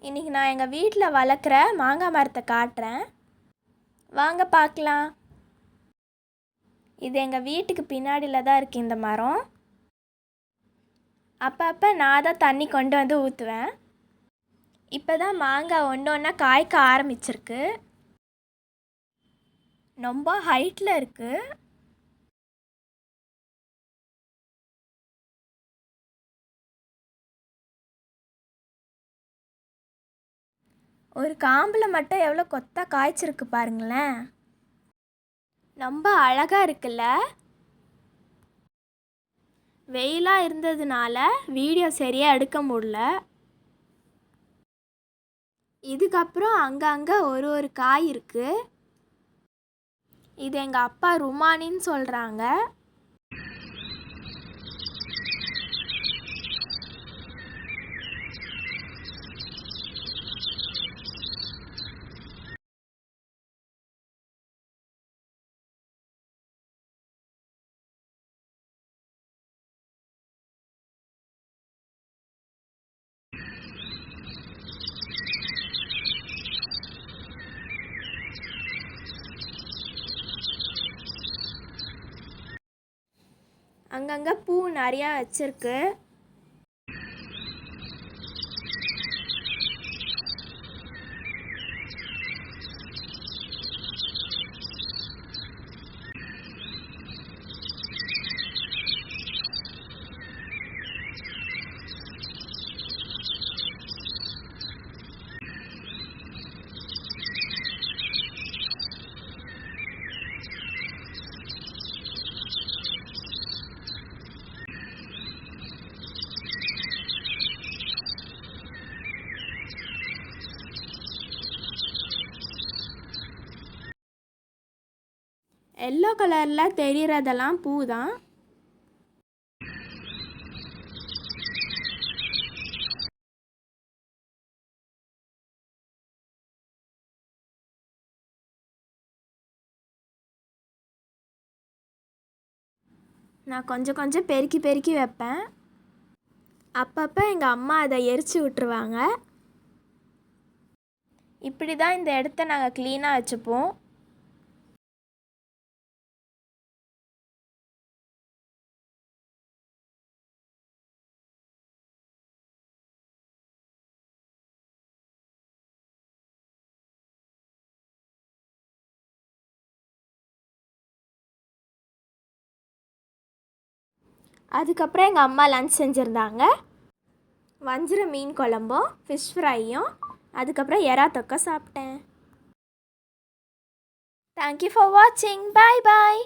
இன்றைக்கி நான் எங்கள் வீட்டில் வளர்க்குற மாங்காய் மரத்தை காட்டுறேன், வாங்க பார்க்கலாம். இது எங்கள் வீட்டுக்கு பின்னாடியில் தான் இருக்குது இந்த மரம். அப்பப்போ நான் தான் தண்ணி கொண்டு வந்து ஊற்றுவேன். இப்போ தான் மாங்காய் ஒன்று ஒன்றா காய்க்க ஆரம்பிச்சிருக்கு. ரொம்ப ஹைட்டில் இருக்குது. ஒரு காம்பில் மட்டும் எவ்வளோ கொத்தாக காய்ச்சிருக்கு பாருங்களேன், ரொம்ப அழகாக இருக்குல்ல. வெயிலாக இருந்ததுனால வீடியோ சரியாக எடுக்க முடியல. இதுக்கப்புறம் அங்கங்கே ஒரு காய் இருக்குது. இது எங்கள் அப்பா ருமானின்னு சொல்கிறாங்க. அங்கங்கே பூ நிறையா வச்சிருக்கு. எல்லோ கலரில் தெரிகிறதெல்லாம் பூ தான். நான் கொஞ்சம் கொஞ்சம் பெருக்கி பெருக்கி வைப்பேன். அப்பப்போ எங்கள் அம்மா அதை எரித்து விட்டுருவாங்க. இப்படி தான் இந்த இடத்த நாங்கள் க்ளீனாக வச்சுப்போம். அதுக்கப்புறம் எங்கள் அம்மா லன்ச் செஞ்சுருந்தாங்க. வஞ்சிர மீன் குழம்பும் ஃபிஷ் ஃப்ரையும், அதுக்கப்புறம் எறா தொக்கை சாப்பிட்டேன். தேங்க்யூ ஃபார் வாட்சிங். பாய் பாய்.